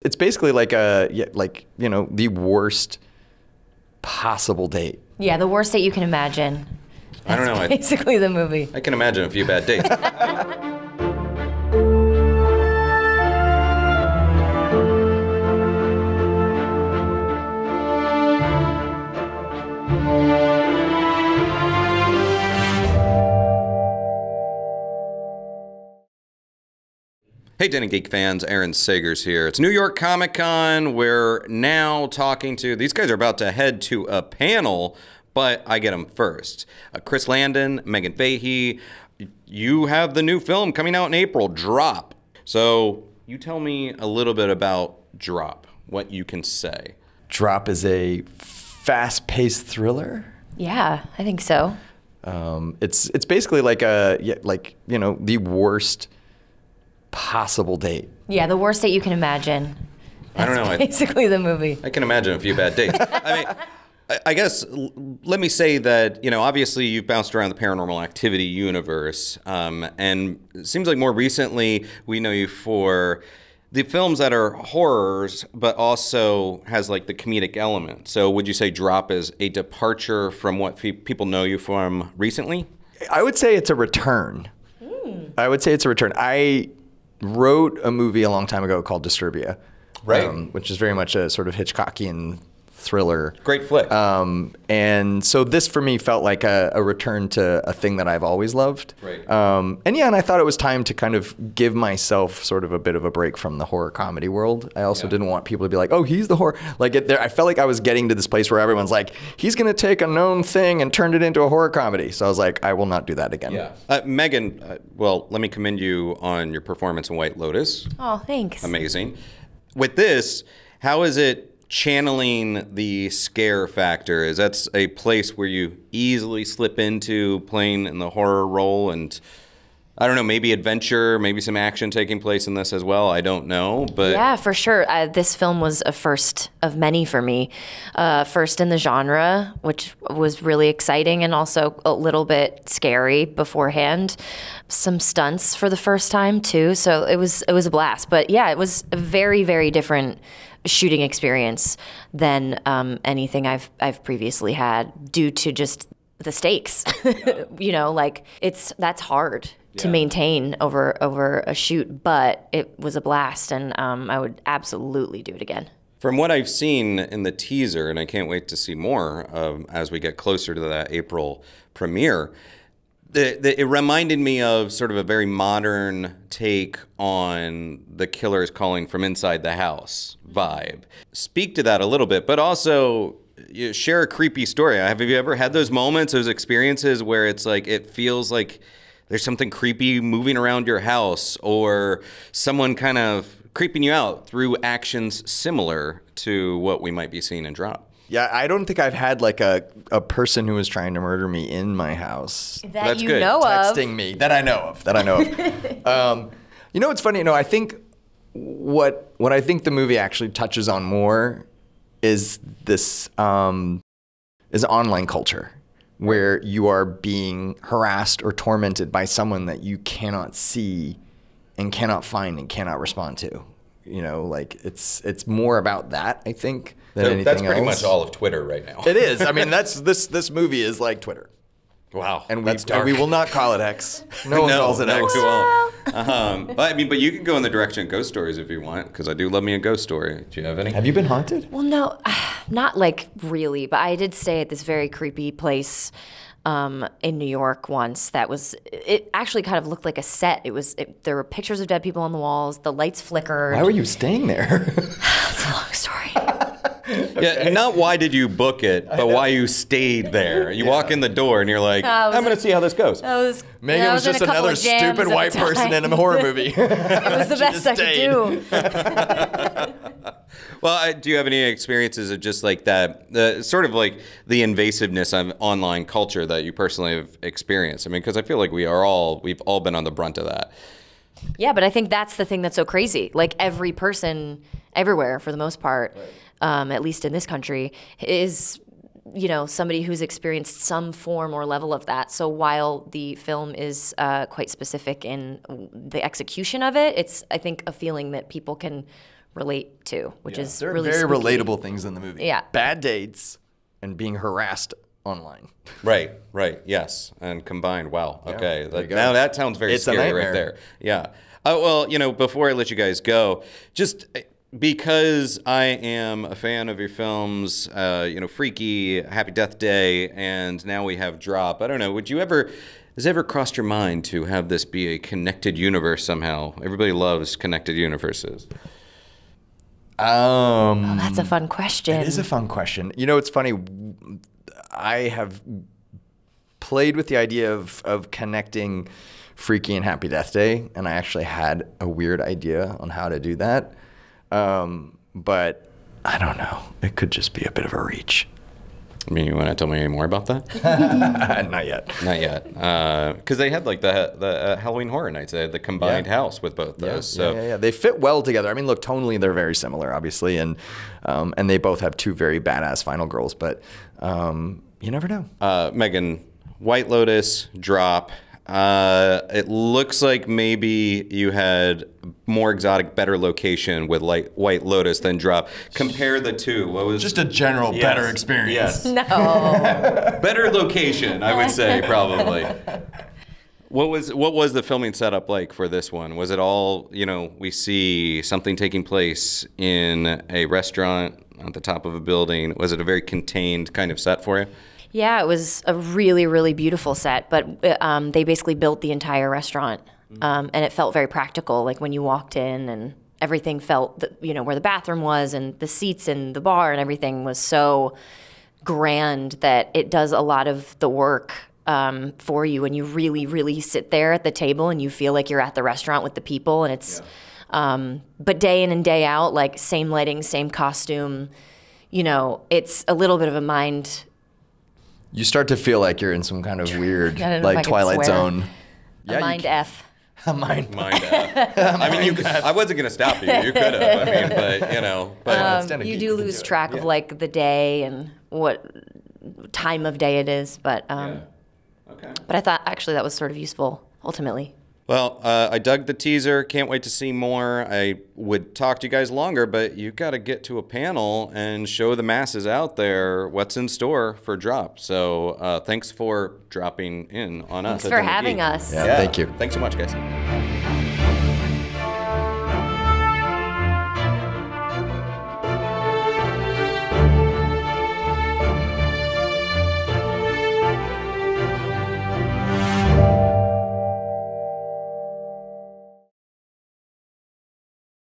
It's basically like the worst possible date. Yeah, the worst date you can imagine. I don't know. That's basically the movie. I can imagine a few bad dates. Hey, Den of Geek fans, Aaron Sagers here. It's New York Comic Con. We're now talking to, these guys are about to head to a panel, but I get them first. Chris Landon, Meghann Fahey, you have the new film coming out in April, Drop. So you tell me a little bit about Drop, what you can say. Drop is a fast-paced thriller. Yeah, I think so. It's basically like the worst possible date. Yeah, the worst date you can imagine. That's I don't know. Basically the movie. I can imagine a few bad dates. I mean, I guess, let me say that, obviously you've bounced around the paranormal activity universe, and it seems like more recently we know you for the films that are horrors, but also has like the comedic element. So would you say Drop is a departure from what people know you from recently? I would say it's a return. I would say it's a return. I wrote a movie a long time ago called Disturbia, right? Which is very much a sort of Hitchcockian thriller. Great flick. And so this for me felt like a return to a thing that I've always loved. Right. And I thought it was time to kind of give myself sort of a bit of a break from the horror comedy world. I also didn't want people to be like, oh, he's the horror. I felt like I was getting to this place where everyone's like, he's going to take a known thing and turn it into a horror comedy. So I was like, I will not do that again. Yeah. Meghann, well, let me commend you on your performance in White Lotus. Oh, thanks. Amazing. With this, how is it channeling the scare factor? Is that a place where you easily slip into playing in the horror role, and I don't know, maybe adventure, maybe some action taking place in this as well? I don't know, but yeah, for sure. This film was a first of many for me. First in the genre, which was really exciting and also a little bit scary beforehand. Some stunts for the first time too, so it was a blast. But yeah, it was a very, very different shooting experience than anything I've previously had, due to just the stakes. That's hard to maintain over a shoot, but it was a blast, and I would absolutely do it again. From what I've seen in the teaser, and I can't wait to see more as we get closer to that April premiere, it reminded me of sort of a very modern take on the Killers Calling from Inside the House vibe. Speak to that a little bit, but also share a creepy story. Have you ever had those moments, those experiences where it's like, it feels like there's something creepy moving around your house, or someone kind of creeping you out through actions similar to what we might be seeing in Drop? Yeah, I don't think I've had like a person who was trying to murder me in my house. That's good. Texting me that I know of. It's funny. I think what I think the movie actually touches on more is this is online culture, where you are being harassed or tormented by someone that you cannot see and cannot find and cannot respond to. It's more about that, I think, than anything That's pretty else. much all of Twitter right now. It is. I mean, this movie is like Twitter. Wow, and that's dark. We will not call it X. No one calls it X. We won't. But you can go in the direction of ghost stories if you want, because I do love me a ghost story. Do you have any? Have you been haunted? Well, no, not like really, but I did stay at this very creepy place in New York once. It actually kind of looked like a set. There were pictures of dead people on the walls. The lights flickered. Why were you staying there? It's a long story. Yeah, not why did you book it, but why you stayed there. You walk in the door and you're like, I'm going to see how this goes. Megan was just another stupid white person in a horror movie. It was the best I could do. Well, do you have any experiences of just like that, sort of like the invasiveness of online culture that you personally have experienced? I mean, because I feel like we've all been on the brunt of that. Yeah, but I think that's the thing that's so crazy. Like, every person everywhere, for the most part, at least in this country, is somebody who's experienced some form or level of that. So while the film is quite specific in the execution of it, it's, I think, a feeling that people can relate to, which is There are really very spooky. relatable things in the movie. Yeah. Bad dates and being harassed online. Right, yes. And combined, wow. Okay. there you go. Now that sounds very It's a scary right nightmare. there. Yeah. Well, before I let you guys go, just because I am a fan of your films, Freaky, Happy Death Day, and now we have Drop, I don't know, has it ever crossed your mind to have this be a connected universe somehow? Everybody loves connected universes. That's a fun question. It is a fun question. It's funny. I have played with the idea of connecting Freaky and Happy Death Day, and I actually had a weird idea on how to do that. But I don't know. It could just be a bit of a reach. I mean, you want to tell me any more about that? Not yet. Not yet. Because they had like the Halloween Horror Nights. They had the combined house with both those. Yeah. They fit well together. I mean, look, tonally they're very similar, obviously, and they both have two very badass final girls. But you never know. Meghann, White Lotus, Drop. It looks like maybe you had more exotic, better location with White Lotus than Drop. Compare the two. What was Just a general better experience. Yes. No. Better location, I would say, probably. What was the filming setup like for this one? Was it all, we see something taking place in a restaurant at the top of a building? Was it a very contained kind of set for you? Yeah, it was a really, really beautiful set, but they basically built the entire restaurant, and it felt very practical. Like when you walked in, and everything felt, where the bathroom was, and the seats and the bar and everything was so grand that it does a lot of the work for you, and you really, really sit there at the table and you feel like you're at the restaurant with the people, and it's, but day in and day out, like same lighting, same costume, it's a little bit of a mind. You start to feel like you're in some kind of weird, I don't know if I like can Twilight swear. Zone. A mind F. A mind. I mean, I wasn't going to stop you. You could have. I mean, but You do lose track of like the day and what time of day it is, but Okay. but I thought actually that was sort of useful ultimately. Well, I dug the teaser. Can't wait to see more. I would talk to you guys longer, but you got to get to a panel and show the masses out there what's in store for Drop. So thanks for dropping in on us. Thanks for having us. Yeah, thank you. Thanks so much, guys.